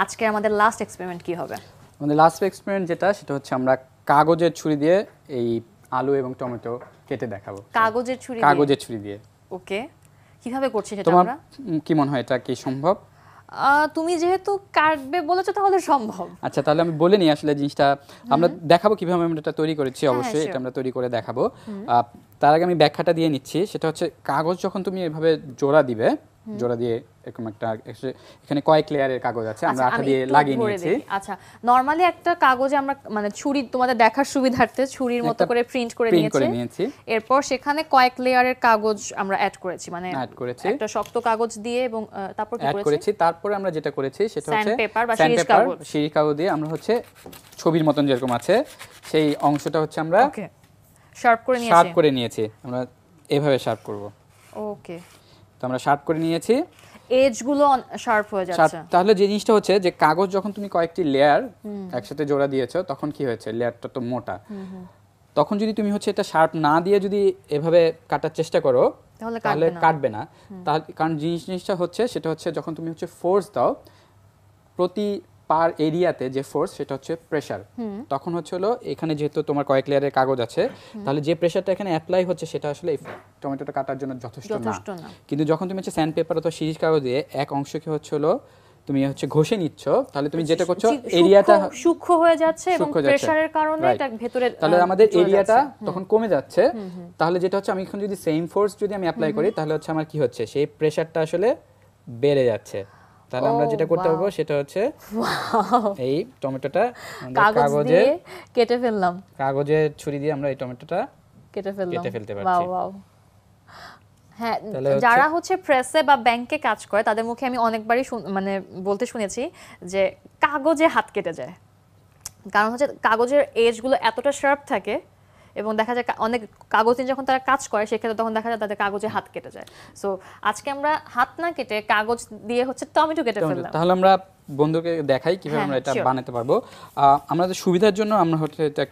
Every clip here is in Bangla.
আজকে আমাদের লাস্ট এক্সপেরিমেন্ট কি হবে? আমাদের লাস্ট এক্সপেরিমেন্ট যেটা সেটা হচ্ছে আমরা কাগজের ছুরি দিয়ে এই আলু এবং টমেটো কেটে দেখাবো। কাগজের ছুরি দিয়ে। ওকে, কিভাবে করছি সেটা আমরা? তোমার কি মনে হয় এটা কি সম্ভব? তুমি যেহেতু কাটবে বলেছো তাহলে সম্ভব। আচ্ছা, তাহলে আমি বলে নিই আসলে জিনিসটা আমরা দেখাবো কিভাবে আমরা এটা তৈরি করেছি। অবশ্যই এটা আমরা তৈরি করে দেখাবো। তার আগে আমি ব্যাখ্যাটা দিয়ে নিচ্ছি। সেটা হচ্ছে কাগজ যখন তুমি এভাবে জোড়া দিবে, জোড়া দিয়ে এরকম একটা এখানে কয়েক লেয়ারের কাগজ আছে, আমরা আঠা দিয়ে লাগিয়ে নিয়েছি। আচ্ছা, নরমালি একটা কাগজে আমরা মানে ছুরি তোমাদের দেখার সুবিধার্থে ছুরির মতো করে প্রিন্ট করে নিয়েছি। এরপর সেখানে কয়েক লেয়ারের কাগজ আমরা অ্যাড করেছি, মানে একটা শক্ত কাগজ দিয়ে এবং তারপর কি করেছি? তারপরে আমরা যেটা করেছি সেটা হচ্ছে স্যান্ডপেপার বা শিরিষ কাগজ দিয়ে আমরা হচ্ছে ছবির মতন যেরকম আছে সেই অংশটা হচ্ছে আমরা শার্প করে নিয়েছি। আমরা এভাবে শার্প করব। ওকে, তো আমরা শার্প করে নিয়েছি, এজগুলো শার্প হয়ে যাচ্ছে। তাহলে যে জিনিসটা হচ্ছে যে কাগজ যখন তুমি কয়েকটি লেয়ার একসাথে জোড়া দিয়েছো তখন কি হয়েছে, লেয়ারটা তো মোটা। তখন যদি তুমি হচ্ছে এটা শার্প না দিয়ে যদি এভাবে কাটার চেষ্টা করো তাহলে কাটবে না। তাহলে কারণ জিনিসটা হচ্ছে সেটা হচ্ছে যখন তুমি হচ্ছে ফোর্স দাও প্রতি পার এরিয়াতে যে ফোর্স সেটা হচ্ছে প্রেসার, তখন হচ্ছে হলো এখানে যেহেতু তোমার কয়েক লেয়ারের কাগজ আছে তাহলে যে প্রেসারটা এখানে অ্যাপ্লাই হচ্ছে সেটা আসলে টমেটোটা কাটার জন্য যথেষ্ট না। কিন্তু যখন তুমি হচ্ছে স্যান্ড পেপার অথবা শিরিষ কাগজ দিয়ে এক অংশকে হচ্ছে হলো তুমি হচ্ছে ঘষে নিচ্ছ, তাহলে তুমি যেটা করছো এরিয়াটা সূক্ষ্ম হয়ে যাচ্ছে এবং প্রেসারের কারণে এটা ভেতরে, তাহলে আমাদের এরিয়াটা তখন কমে যাচ্ছে। তাহলে যেটা হচ্ছে আমি এখন যদি সেম ফোর্স যদি আমি অ্যাপ্লাই করি তাহলে হচ্ছে আমার কি হচ্ছে সেই প্রেসারটা আসলে বেড়ে যাচ্ছে। তাহলে আমরা যেটা করতে পারবো সেটা হচ্ছে এই টমেটোটা কাগজে কেটে ফেললাম, কাগজের ছুরি দিয়ে আমরা এই টমেটোটা কেটে ফেলতে পারছি। হ্যাঁ, যারা হচ্ছে প্রেসে বা ব্যাংকে কাজ করে তাদের মুখে আমি অনেকবারই মানে বলতে শুনেছি যে কাগজে হাত কেটে যায়, কারণ হচ্ছে কাগজের এজগুলো এতটা শার্প থাকে এবং দেখা যায় অনেক কাগজ নিয়ে যখন তারা কাজ করে সেক্ষেত্রে তখন দেখা যায় তাদের কাগজে হাত কেটে যায়। সো আজকে আমরা হাত না কেটে কাগজ দিয়ে হচ্ছে টমেটো কেটে ফেললাম। তাহলে আমরা বন্ধুকে দেখাই কিভাবে আমরা এটা বানাতে পারবো। আমাদের সুবিধার জন্য আমরা হচ্ছে এটা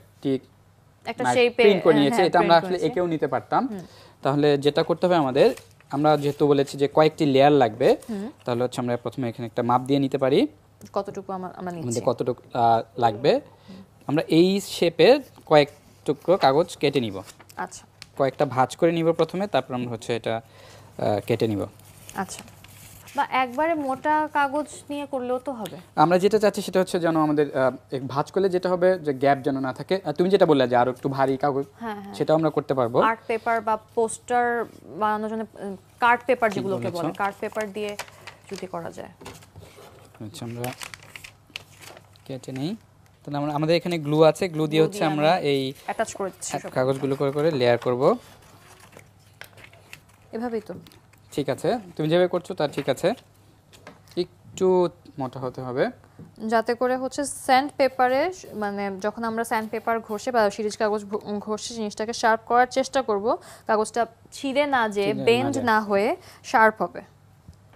একটা শেপে প্রিন্ট করে নিয়েছি। এটা আমরা আসলে একেও নিতে পারতাম। তাহলে যেটা করতে হবে আমাদের, আমরা যেহেতু বলেছি যে কয়েকটি লেয়ার লাগবে, তাহলে হচ্ছে আমরা প্রথমে এখানে একটা মাপ দিয়ে নিতে পারি কতটুকু আমরা নিচ্ছি, কতটুকু লাগবে। আমরা এই শেপের কয়েক টুকরো কাগজ কেটে নিব। আচ্ছা, কয়েকটা ভাঁজ করে নিব প্রথমে, তারপর আমরা হচ্ছে এটা কেটে নিব। আচ্ছা, বা একবারে মোটা কাগজ নিয়ে করলেও তো হবে। আমরা যেটা চাচ্ছি সেটা হচ্ছে যেন আমাদের ভাঁজ করলে যেটা হবে যে গ্যাপ যেন না থাকে। তুমি যেটা বললে যে আরো একটু ভারী কাগজ, সেটাও আমরা করতে পারবো। আর্ট পেপার বা পোস্টার বানানোর জন্য কার্ড পেপার যেগুলোকে বলে, কার্ড পেপার দিয়ে যদি করা যায়। আচ্ছা, আমরা কেটে নেই। তাহলে আমাদের এখানে গ্লু আছে, গ্লু দিয়ে হচ্ছে আমরা এই অ্যাটাচ করছি কাগজগুলো করে লেয়ার করব। এভাবেই তো ঠিক আছে, তুমি যেভাবে করছো তা ঠিক আছে। একটু মোটা হতে হবে যাতে করে হচ্ছে স্যান্ড পেপারে, মানে যখন আমরা স্যান্ড পেপার ঘষে বা শিরিষ কাগজ ঘষে জিনিসটাকে শার্প করার চেষ্টা করব, কাগজটা ছিঁড়ে না যে বেন্ড না হয়ে শার্প হবে।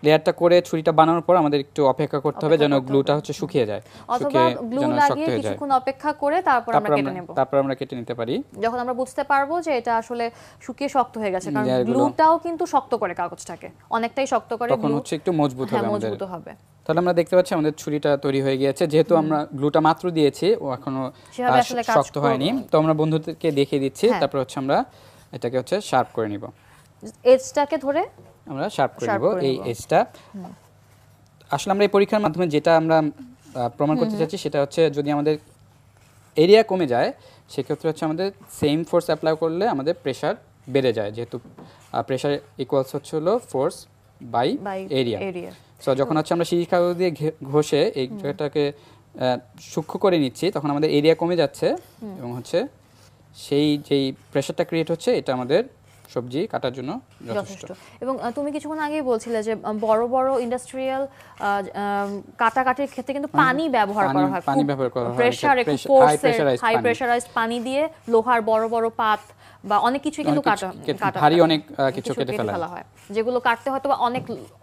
লেয়ারটা করে ছুরিটা বানানোর পর আমাদের একটু অপেক্ষা করতে হবে যেন গ্লুটা হচ্ছে শুকিয়ে যায়, অথবা গ্লু লাগিয়ে কিছুক্ষণ অপেক্ষা করে তারপর আমরা কেটে নেব। তারপর আমরা কেটে নিতে পারি যখন আমরা বুঝতে পারবো যে এটা আসলে শুকিয়ে শক্ত হয়ে গেছে, কারণ গ্লুটাও কিন্তু শক্ত করে কাগজটাকে, অনেকটাই শক্ত করে, তখন হচ্ছে একটু মজবুত হবে আমাদের। মজবুত হবে। তাহলে আমরা দেখতে পাচ্ছি আমাদের ছুরিটা তৈরি হয়ে গিয়েছে। যেহেতু আমরা গ্লুটা মাত্র দিয়েছি, ও এখনো শক্ত হয়নি, তো আমরা বন্ধুদেরকে দেখিয়ে দিচ্ছি। তারপর হচ্ছে আমরা এটাকে হচ্ছে শার্প করে নিব, এজটাকে ধরে আমরা শার্প করে নিব এই এজটা। আসলে আমরা এই পরীক্ষার মাধ্যমে যেটা আমরা প্রমাণ করতে চাচ্ছি সেটা হচ্ছে যদি আমাদের এরিয়া কমে যায় সেক্ষেত্রে হচ্ছে আমাদের সেম ফোর্স অ্যাপ্লাই করলে আমাদের প্রেসার বেড়ে যায়, যেহেতু প্রেসার ইকুয়ালস হচ্ছে হলো ফোর্স বাই এরিয়া। সো যখন হচ্ছে আমরা শিরিষ কাগজ দিয়ে ঘষে এই জায়গাটাকে সূক্ষ্ম করে নিচ্ছি তখন আমাদের এরিয়া কমে যাচ্ছে এবং হচ্ছে সেই যেই প্রেসারটা ক্রিয়েট হচ্ছে এটা আমাদের সবজি কাটার জন্য যথেষ্ট। এবং তুমি কিছুক্ষণ আগেই বলছিলে যে বড় বড় ইন্ডাস্ট্রিয়াল কাটাকাটির ক্ষেত্রে কিন্তু পানি ব্যবহার করা হয়, প্রেসার, হাই প্রেসারাইজড পানি দিয়ে লোহার বড় বড় পাত বা অনেক কিছু কিন্তু কাটা ভারী অনেক কিছু কেটে ফেলা হয়, যেগুলো কাটতে হয়তো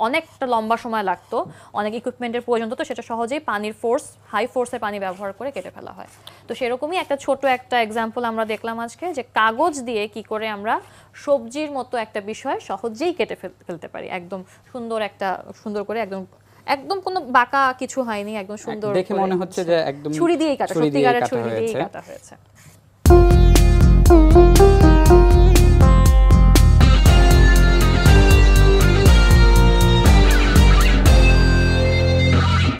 অনেকটা লম্বা সময় লাগতো, অনেক ইকুইপমেন্টের প্রয়োজন হতো, সেটা সহজেই পানির ফোর্স, হাই ফোর্সের পানি ব্যবহার করে কেটে ফেলা হয়। তো সেরকমই একটা ছোট একটা এক্সাম্পল আমরা দেখলাম আজকে, যে কাগজ দিয়ে কি করে আমরা সবজির মতো একটা বিষয় সহজেই কেটে ফেলতে পারি, একদম সুন্দর করে একদম একদম কোনো বাঁকা কিছু হয়নি, একদম সুন্দর দেখে মনে হচ্ছে যে একদম ছুরি দিয়েই কাটা, সত্যিকারের ছুরি দিয়েই কাটা হয়েছে।